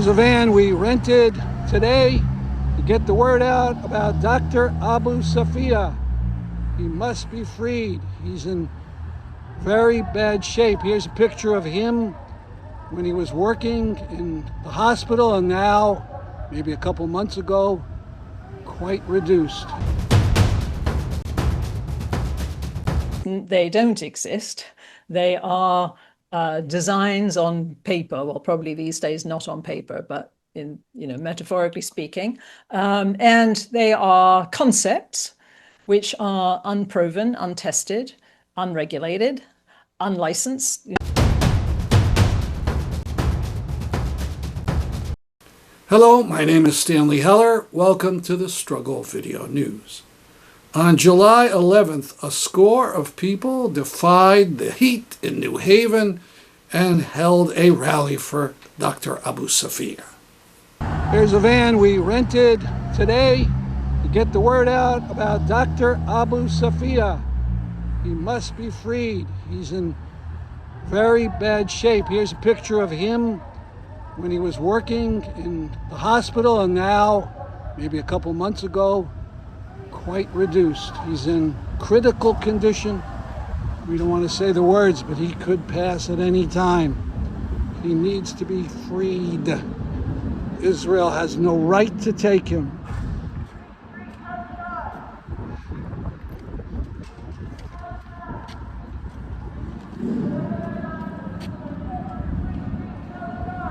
Here's a van we rented today to get the word out about Dr. Abu Safiya. He must be freed. He's in very bad shape. Here's a picture of him when he was working in the hospital, and now, maybe a couple months ago, quite reduced. They don't exist. They are designs on paper, well, probably these days not on paper, but in, metaphorically speaking. And they are concepts which are unproven, untested, unregulated, unlicensed. Hello, my name is Stanley Heller. Welcome to the Struggle Video News. On July 11th, a score of people defied the heat in New Haven and held a rally for Dr. Abu Safiya. Here's a van we rented today to get the word out about Dr. Abu Safiya. He must be freed. He's in very bad shape. Here's a picture of him when he was working in the hospital, and now, maybe a couple months ago, quite reduced. He's in critical condition. We don't want to say the words, but he could pass at any time. He needs to be freed. Israel has no right to take him.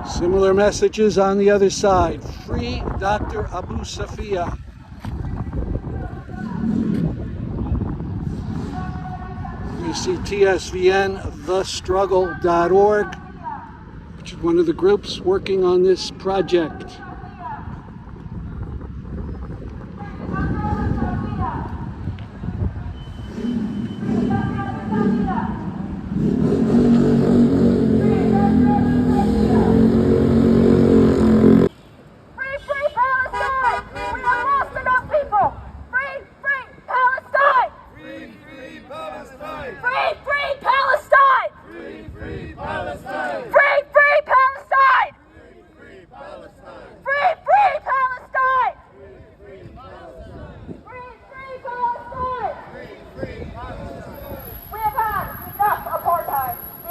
Similar messages on the other side. Free Dr. Abu Safiya. You see TSVN, thestruggle.org, which is one of the groups working on this project.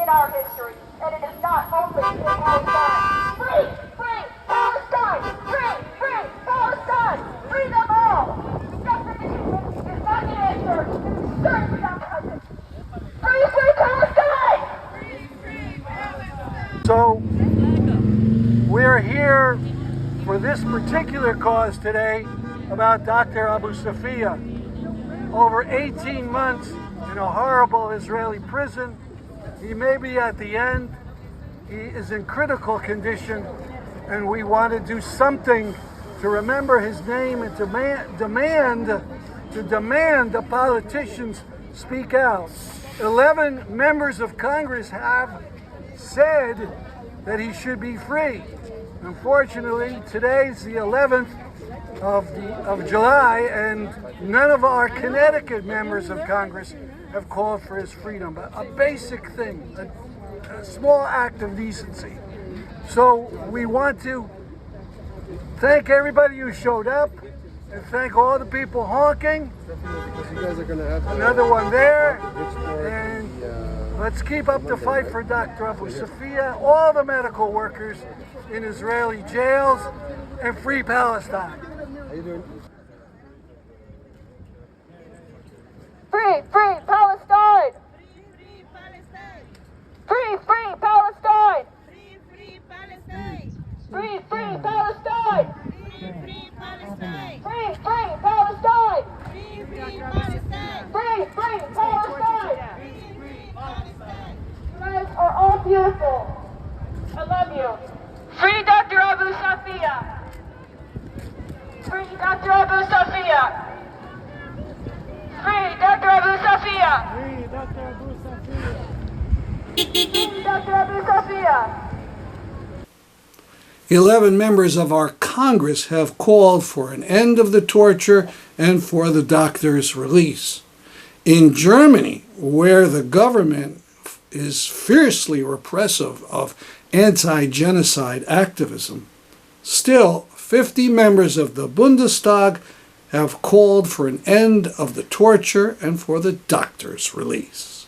Our history, and it is not only in Palestine. Free, free Palestine! Free Palestine! Free them all! Definition is not the answer. Certainly not the husband. Free Palestine! So, we're here for this particular cause today about Dr. Abu Safiya. Over 18 months in a horrible Israeli prison. He may be at the end. He is in critical condition, and we want to do something to remember his name and demand the politicians speak out. 11 members of Congress have said that he should be free. Unfortunately, today's the 11th of July, and none of our Connecticut members of Congress have called for his freedom. A basic thing, a small act of decency. So we want to thank everybody who showed up and thank all the people honking. Another one there. And let's keep up the fight for Dr. Abu Safiya, all the medical workers in Israeli jails, and free Palestine. How you doing? Free Palestine! Free Palestine! Free Palestine! Free Palestine! Free Palestine! Free Palestine! Free Palestine! Free Palestine! Free Palestine! Free Palestine! You guys are all beautiful. I love you. Free Dr. Abu Safiya! Free Dr. Abu Safiya! Free Dr. Abu Safiya! Free Dr. Abu Safiya! Free Dr. Abu Safiya! 11 members of our Congress have called for an end of the torture and for the doctor's release. In Germany, where the government is fiercely repressive of anti-genocide activism, Still, 50 members of the Bundestag have called for an end of the torture and for the doctor's release.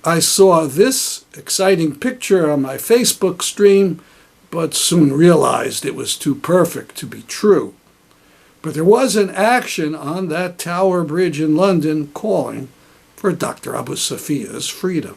I saw this exciting picture on my Facebook stream, but soon realized it was too perfect to be true. But there was an action on that Tower Bridge in London calling for Dr. Abu Safiya's freedom.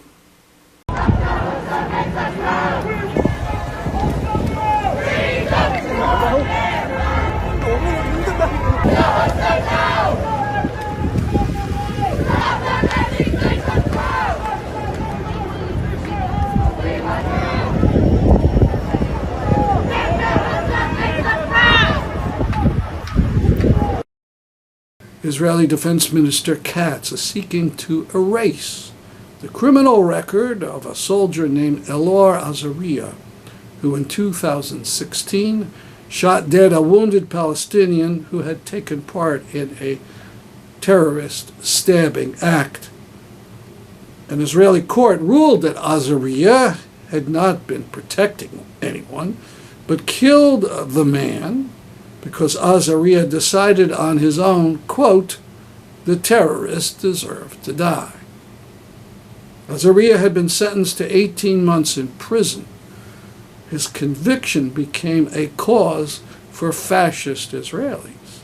Israeli Defense Minister Katz is seeking to erase the criminal record of a soldier named Elor Azariah, who in 2016 shot dead a wounded Palestinian who had taken part in a terrorist stabbing act. An Israeli court ruled that Azariah had not been protecting anyone, but killed the man because Azariah decided on his own, quote, the terrorist deserved to die. Azariah had been sentenced to 18 months in prison. His conviction became a cause for fascist Israelis.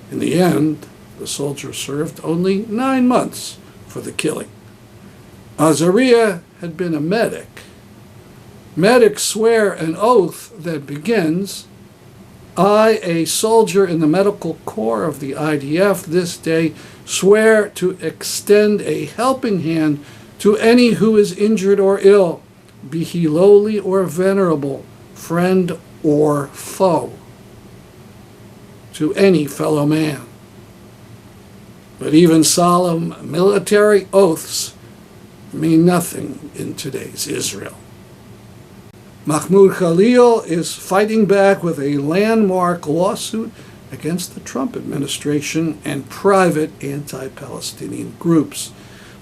In the end, the soldier served only 9 months for the killing. Azariah had been a medic. Medics swear an oath that begins, I, a soldier in the medical corps of the IDF, this day swear to extend a helping hand to any who is injured or ill, be he lowly or venerable, friend or foe, to any fellow man. But even solemn military oaths mean nothing in today's Israel. Mahmoud Khalil is fighting back with a landmark lawsuit against the Trump administration and private anti-Palestinian groups.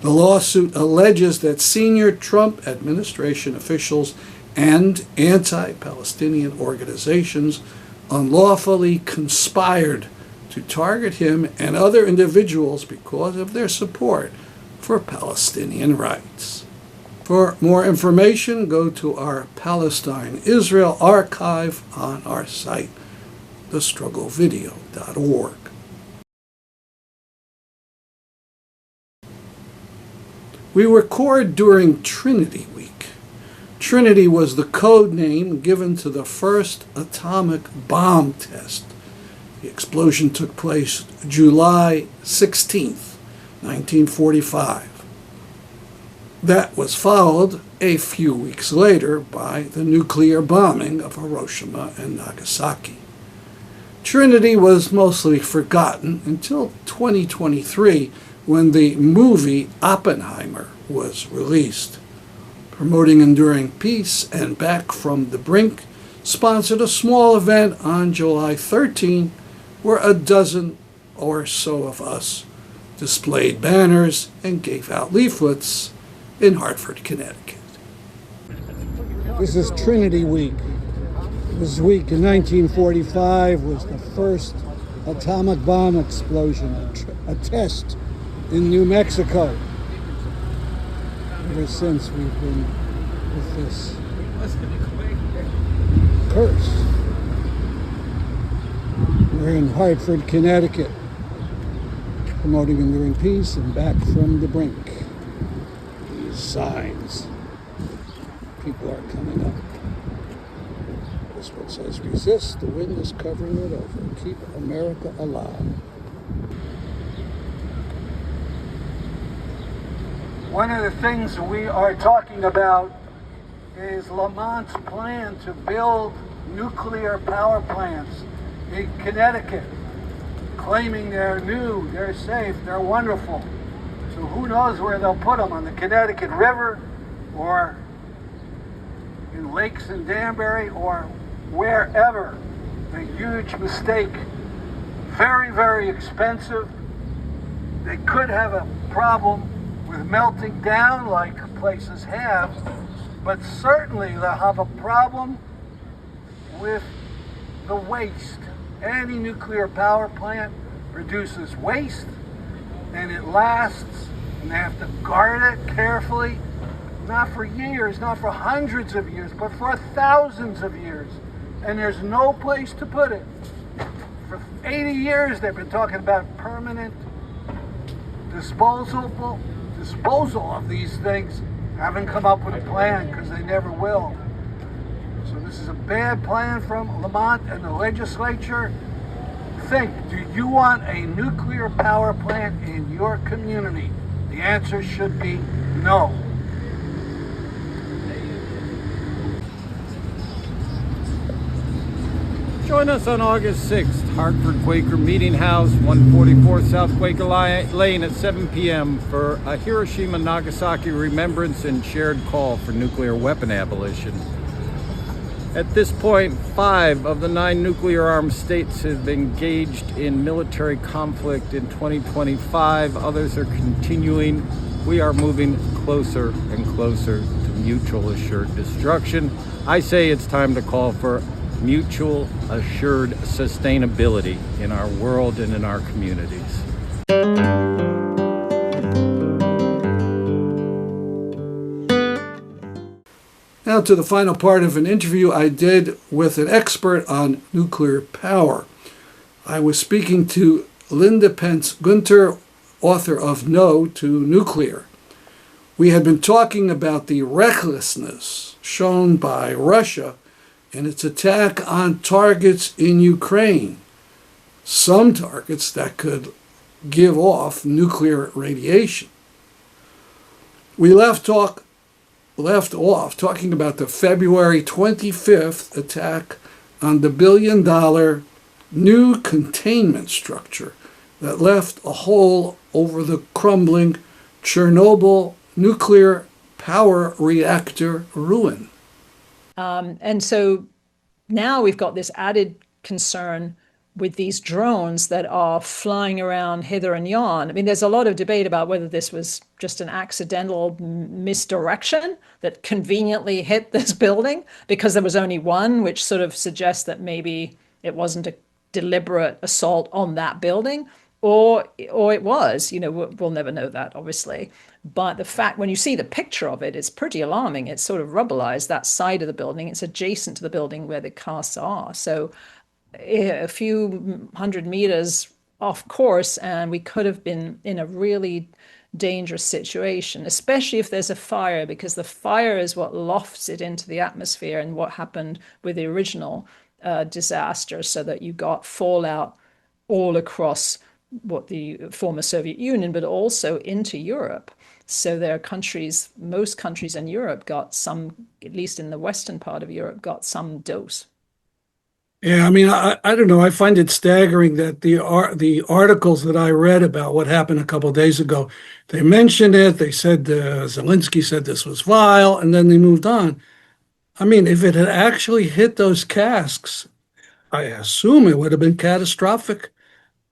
The lawsuit alleges that senior Trump administration officials and anti-Palestinian organizations unlawfully conspired to target him and other individuals because of their support for Palestinian rights. For more information, go to our Palestine-Israel archive on our site, thestrugglevideo.org. We record during Trinity Week. Trinity was the code name given to the first atomic bomb test. The explosion took place July 16th, 1945. That was followed a few weeks later by the nuclear bombing of Hiroshima and Nagasaki. Trinity was mostly forgotten until 2023 when the movie Oppenheimer was released. Promoting Enduring Peace and Back from the Brink sponsored a small event on July 13 where a dozen or so of us displayed banners and gave out leaflets in Hartford, Connecticut. This is Trinity Week. This week in 1945 was the first atomic bomb explosion, a test in New Mexico. Ever since we've been with this curse. We're in Hartford, Connecticut, promoting Enduring Peace and Back from the Brink. Signs. People are coming up. This one says, resist, the wind is covering it over. Keep America alive. One of the things we are talking about is Lamont's plan to build nuclear power plants in Connecticut, claiming they're new, they're safe, they're wonderful. So who knows where they'll put them, on the Connecticut River or in lakes in Danbury or wherever. A huge mistake. Very, very expensive. They could have a problem with melting down like places have, but certainly they'll have a problem with the waste. Any nuclear power plant produces waste, and it lasts, and they have to guard it carefully, not for years, not for hundreds of years, but for thousands of years. And there's no place to put it. For 80 years, they've been talking about permanent disposal of these things. Haven't come up with a plan because they never will. So this is a bad plan from Lamont and the legislature. Think, do you want a nuclear power plant in your community? The answer should be no. Join us on August 6th, Hartford Quaker Meeting House, 144 South Quaker Lane at 7 p.m. for a Hiroshima-Nagasaki remembrance and shared call for nuclear weapon abolition. At this point, 5 of the 9 nuclear-armed states have engaged in military conflict in 2025. Others are continuing. We are moving closer and closer to mutual assured destruction. I say it's time to call for mutual assured sustainability in our world and in our communities. Now to the final part of an interview I did with an expert on nuclear power. I was speaking to Linda Penz Gunter, author of No to Nuclear. We had been talking about the recklessness shown by Russia in its attack on targets in Ukraine. Some targets that could give off nuclear radiation. We left off talking about the February 25th attack on the billion-dollar new containment structure that left a hole over the crumbling Chernobyl nuclear power reactor ruin. And so now we've got this added concern with these drones that are flying around hither and yon. I mean, there's a lot of debate about whether this was just an accidental misdirection that conveniently hit this building because there was only one, which sort of suggests that maybe it wasn't a deliberate assault on that building, or it was. We'll never know that, obviously. But the fact, when you see the picture of it, it's pretty alarming. It's sort of rubblized, that side of the building. It's adjacent to the building where the casts are. So a few hundred meters off course, and we could have been in a really dangerous situation, especially if there's a fire, because the fire is what lofts it into the atmosphere, and what happened with the original disaster, so that you got fallout all across what the former Soviet Union, but also into Europe. So there are countries, most countries in Europe got some, at least in the western part of Europe, got some dose. Yeah, I mean, I don't know. I find it staggering that the articles that I read about what happened a couple of days ago, they mentioned it. They said Zelensky said this was vile, and then they moved on. I mean, if it had actually hit those casks, I assume it would have been catastrophic.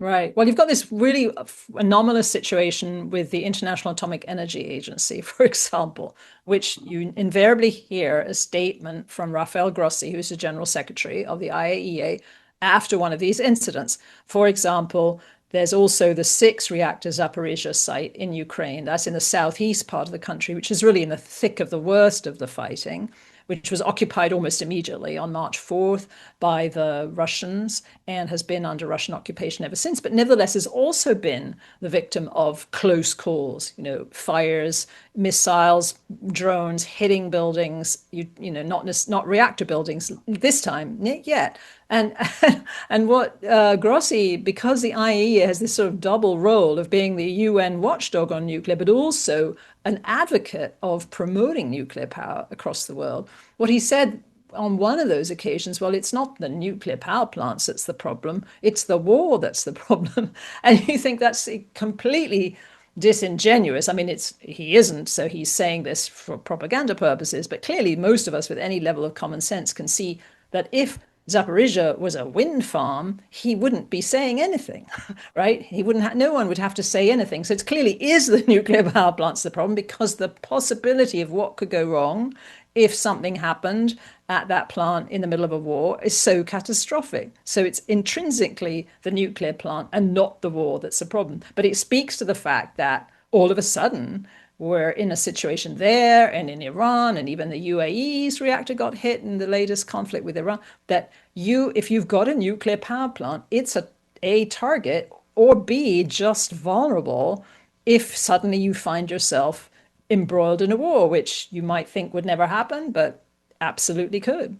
Right. Well, you've got this really anomalous situation with the International Atomic Energy Agency, for example, which you invariably hear a statement from Rafael Grossi, who's the general secretary of the IAEA, after one of these incidents. For example, there's also the 6 reactor Zaporizhzhia site in Ukraine. That's in the southeast part of the country, which is really in the thick of the worst of the fighting, which was occupied almost immediately on March 4th by the Russians and has been under Russian occupation ever since, but nevertheless has also been the victim of close calls, fires, missiles, drones hitting buildings, not reactor buildings this time, not yet. And what Grossi, because the IAEA has this sort of double role of being the UN watchdog on nuclear, but also an advocate of promoting nuclear power across the world, what he said on one of those occasions, well, it's not the nuclear power plants that's the problem, it's the war that's the problem. And you think that's completely disingenuous. I mean, he isn't, so he's saying this for propaganda purposes, but clearly most of us with any level of common sense can see that if Zaporizhzhia was a wind farm, he wouldn't be saying anything, right? No one would have to say anything. So it clearly is the nuclear power plants the problem, because the possibility of what could go wrong if something happened at that plant in the middle of a war is so catastrophic. So it's intrinsically the nuclear plant and not the war that's a problem. But it speaks to the fact that all of a sudden we're in a situation there and in Iran, and even the UAE's reactor got hit in the latest conflict with Iran, that if you've got a nuclear power plant, it's a target, or B, just vulnerable if suddenly you find yourself embroiled in a war, which you might think would never happen, but absolutely could.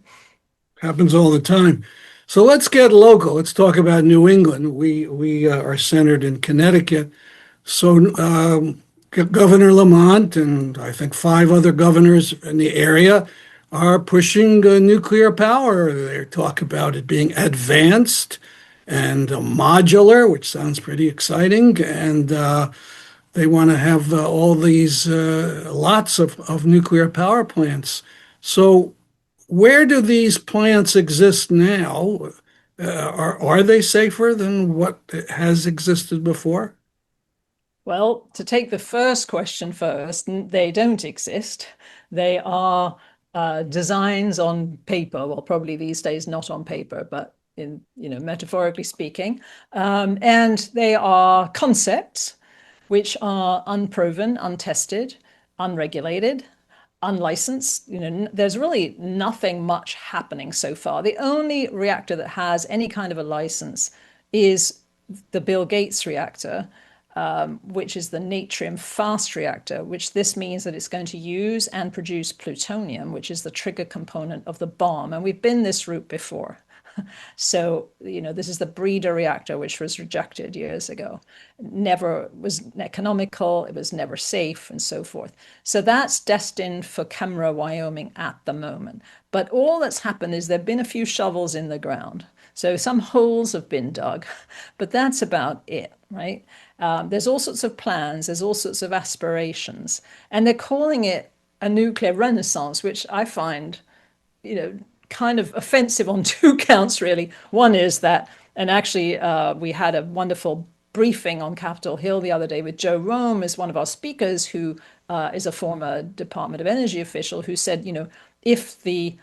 Happens all the time. So let's get local. Let's talk about New England. We are centered in Connecticut. So Governor Lamont and I think 5 other governors in the area are pushing nuclear power. They talk about it being advanced and modular, which sounds pretty exciting. And they want to have all these lots of nuclear power plants. So where do these plants exist now? Are they safer than what has existed before? Well, to take the first question first, they don't exist. They are designs on paper, well, probably these days not on paper, but in, metaphorically speaking. And they are concepts which are unproven, untested, unregulated, unlicensed. There's really nothing much happening so far. The only reactor that has any kind of a license is the Bill Gates reactor, which is the Natrium fast reactor, which this means that it's going to use and produce plutonium, which is the trigger component of the bomb. And we've been this route before. So, this is the breeder reactor, which was rejected years ago. Never was economical, it was never safe, and so forth. So that's destined for Kemmerer, Wyoming at the moment. But all that's happened is there have been a few shovels in the ground. So some holes have been dug, but that's about it, right? There's all sorts of plans, there's all sorts of aspirations, and they're calling it a nuclear renaissance, which I find, kind of offensive on 2 counts, really. One is that, and actually we had a wonderful briefing on Capitol Hill the other day with Joe Rome as one of our speakers, who is a former Department of Energy official, who said, if the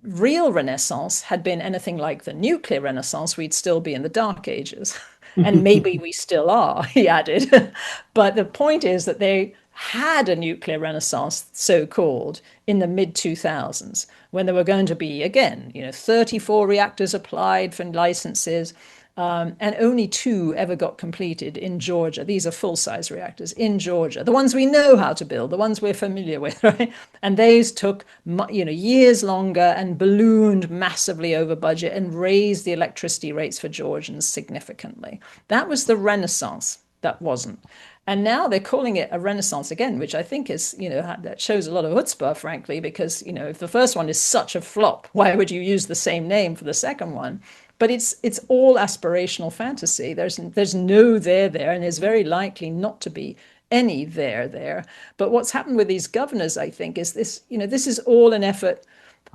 real Renaissance had been anything like the nuclear Renaissance, we'd still be in the Dark Ages. And maybe we still are, he added. But the point is that they had a nuclear renaissance, so-called, in the mid-2000s, when there were going to be, again, 34 reactors applied for licenses, and only 2 ever got completed in Georgia. These are full-size reactors in Georgia, the ones we know how to build, the ones we're familiar with, right? And these took, years longer and ballooned massively over budget and raised the electricity rates for Georgians significantly. That was the Renaissance. That wasn't. And now they're calling it a renaissance again, which I think is, that shows a lot of chutzpah, frankly, because, if the first one is such a flop, why would you use the same name for the second one? But it's all aspirational fantasy. There's no there, and there's very likely not to be any there. But what's happened with these governors, I think, is this, this is all an effort.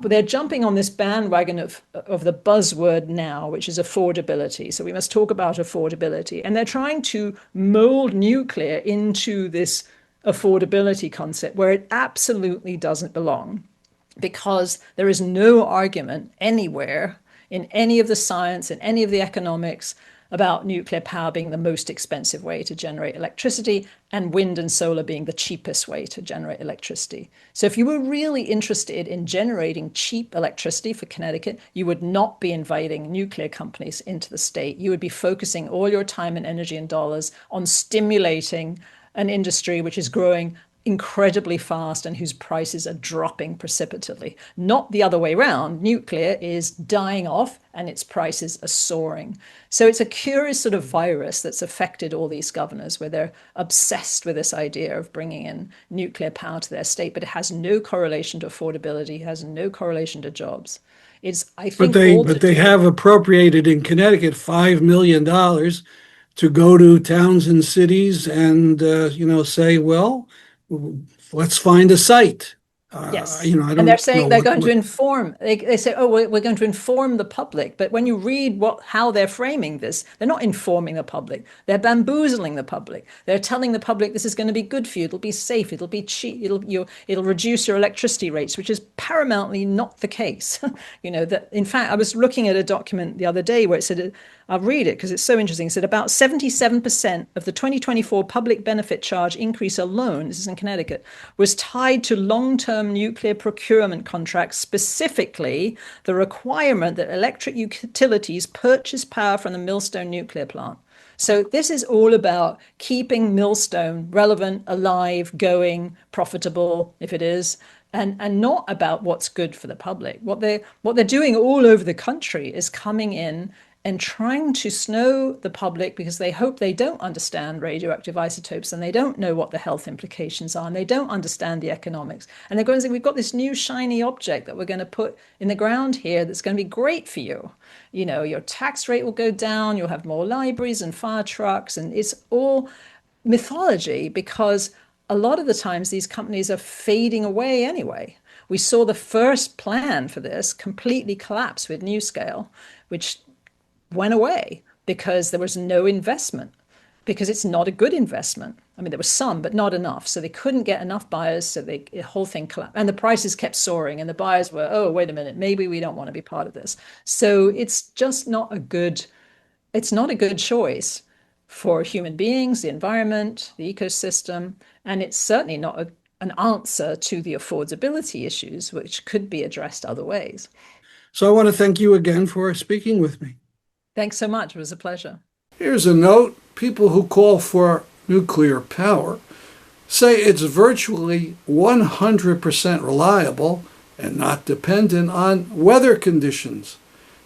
But they're jumping on this bandwagon of the buzzword now, which is affordability. So we must talk about affordability. And they're trying to mold nuclear into this affordability concept where it absolutely doesn't belong, because there is no argument anywhere in any of the science, in any of the economics, about nuclear power being the most expensive way to generate electricity and wind and solar being the cheapest way to generate electricity. So if you were really interested in generating cheap electricity for Connecticut, you would not be inviting nuclear companies into the state. You would be focusing all your time and energy and dollars on stimulating an industry which is growing incredibly fast and whose prices are dropping precipitously. Not the other way around. Nuclear is dying off and its prices are soaring. So it's a curious sort of virus that's affected all these governors, where they're obsessed with this idea of bringing in nuclear power to their state, but it has no correlation to affordability, it has no correlation to jobs. I think, but they have appropriated in Connecticut $5 million to go to towns and cities and say, well, let's find a site. Yes. You know, I don't and they're saying know they're what- going what- to inform. They say, oh, we're going to inform the public. But when you read how they're framing this, they're not informing the public. They're bamboozling the public. They're telling the public this is going to be good for you. It'll be safe. It'll be cheap. It'll reduce your electricity rates, which is paramountly not the case. You know, that in fact, I was looking at a document the other day where it said, I'll read it because it's so interesting. It said about 77% of the 2024 public benefit charge increase alone, this is in Connecticut, was tied to long-term nuclear procurement contracts, specifically the requirement that electric utilities purchase power from the Millstone nuclear plant. So this is all about keeping Millstone relevant, alive, going, profitable, if it is, and not about what's good for the public. What they're doing all over the country is coming in and trying to snow the public because they hope they don't understand radioactive isotopes and they don't know what the health implications are and they don't understand the economics. And they're going to say, we've got this new shiny object that we're going to put in the ground here that's going to be great for you. You know, your tax rate will go down, you'll have more libraries and fire trucks, and it's all mythology because a lot of the times these companies are fading away anyway. We saw the first plan for this completely collapse with NuScale, which went away because there was no investment, because it's not a good investment. I mean, there was some, but not enough. So they couldn't get enough buyers. So the whole thing collapsed and the prices kept soaring and the buyers were, oh, wait a minute, maybe we don't want to be part of this. So it's just not a good choice for human beings, the environment, the ecosystem. And it's certainly not an answer to the affordability issues, which could be addressed other ways. So I want to thank you again for speaking with me. Thanks so much. It was a pleasure. Here's a note. People who call for nuclear power say it's virtually 100% reliable and not dependent on weather conditions.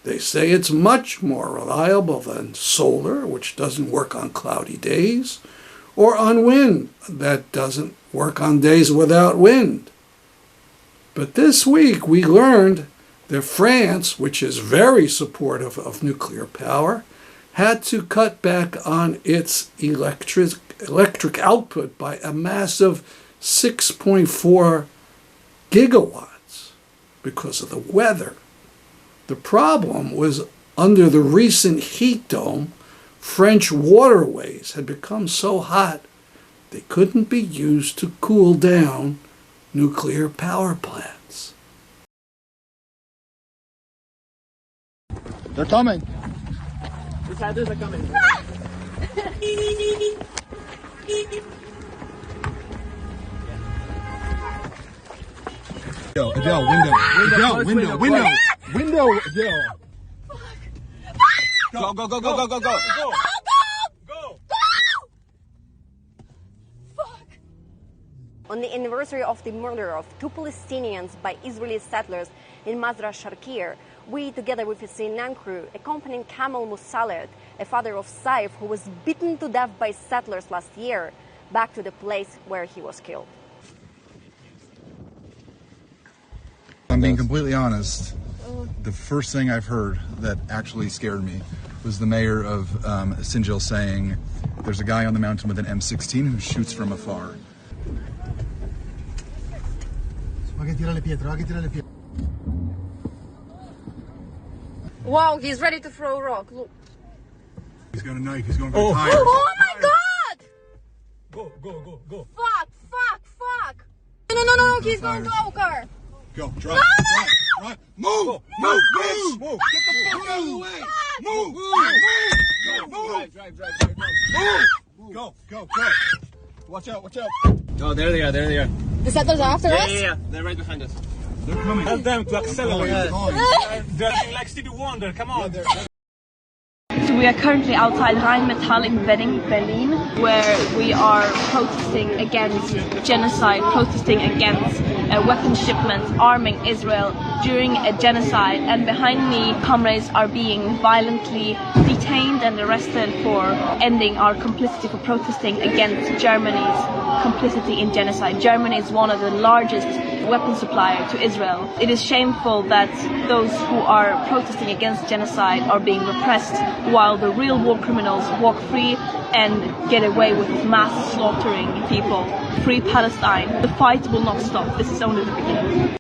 They say it's much more reliable than solar, which doesn't work on cloudy days, or on wind that doesn't work on days without wind. But this week we learned that France, which is very supportive of nuclear power, had to cut back on its electric output by a massive 6.4 gigawatts because of the weather. The problem was under the recent heat dome, French waterways had become so hot they couldn't be used to cool down nuclear power plants. They're coming. These others are coming. Adele, window. Adele. Go. On the anniversary of the murder of 2 Palestinians by Israeli settlers in Mazra Sharkir, we, together with his CNN crew, accompanied Kamal Musaled, a father of Saif, who was beaten to death by settlers last year, back to the place where he was killed. I'm being completely honest. The first thing I've heard that actually scared me was the mayor of Sinjil saying, there's a guy on the mountain with an M16 who shoots from afar. Wow, he's ready to throw a rock. Look. He's got a knife. He's going for the tires. Oh my God! Go. Fuck! No, he's going to our car. Go, drive. Move! Get the fuck out of the way! Move! Drive. Go! Watch out! Oh, there they are. The settlers are after us? Yeah. They're right behind us. They're coming. Tell them to accelerate. They're going. They're like Stevie Wonder. Come on. So we are currently outside Rheinmetall in Berlin, where we are protesting against genocide, protesting against weapons shipments, arming Israel during a genocide. And behind me, comrades are being violently detained and arrested for ending our complicity, for protesting against Germany's complicity in genocide. Germany is one of the largest weapon supplier to Israel. It is shameful that those who are protesting against genocide are being repressed while the real war criminals walk free and get away with mass slaughtering people. Free Palestine. The fight will not stop. This is only the beginning.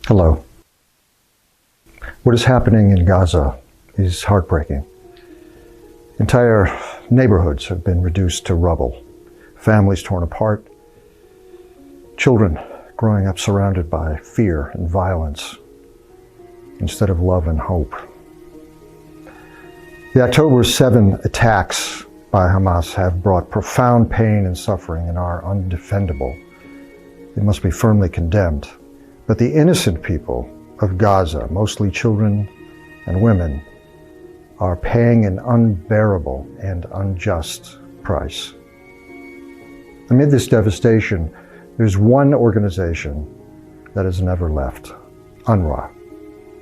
Hello. What is happening in Gaza is heartbreaking. Entire neighborhoods have been reduced to rubble, families torn apart, children growing up surrounded by fear and violence instead of love and hope. The October 7 attacks by Hamas have brought profound pain and suffering and are undefendable. They must be firmly condemned. But the innocent people of Gaza, mostly children and women, are paying an unbearable and unjust price. Amid this devastation, there's one organization that has never left: UNRWA,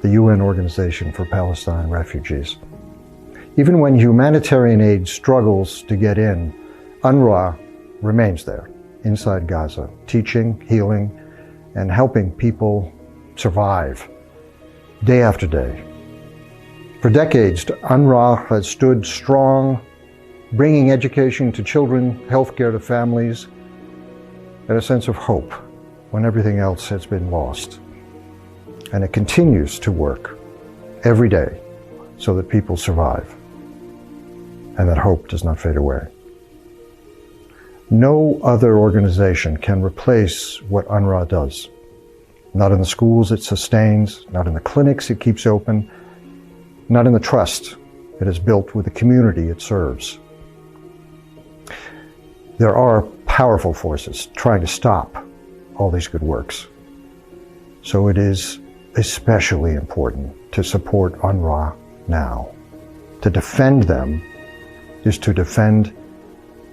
the UN Organization for Palestine Refugees. Even when humanitarian aid struggles to get in, UNRWA remains there, inside Gaza, teaching, healing, and helping people survive day after day. For decades, UNRWA has stood strong, bringing education to children, healthcare to families, and a sense of hope when everything else has been lost. And it continues to work every day so that people survive and that hope does not fade away. No other organization can replace what UNRWA does. Not in the schools it sustains, not in the clinics it keeps open, not in the trust it has built with the community it serves. There are powerful forces trying to stop all these good works. So it is especially important to support UNRWA now. To defend them is to defend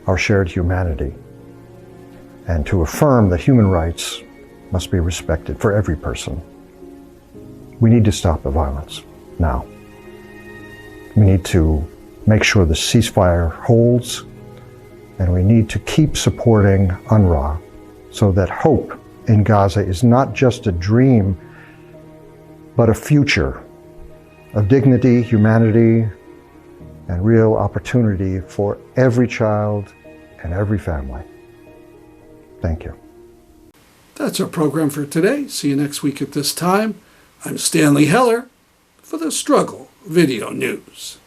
our shared humanity, and to affirm that human rights must be respected for every person. We need to stop the violence now. We need to make sure the ceasefire holds, and we need to keep supporting UNRWA so that hope in Gaza is not just a dream, but a future of dignity, humanity, and real opportunity for every child and every family. Thank you. That's our program for today. See you next week at this time. I'm Stanley Heller for the Struggle Video News.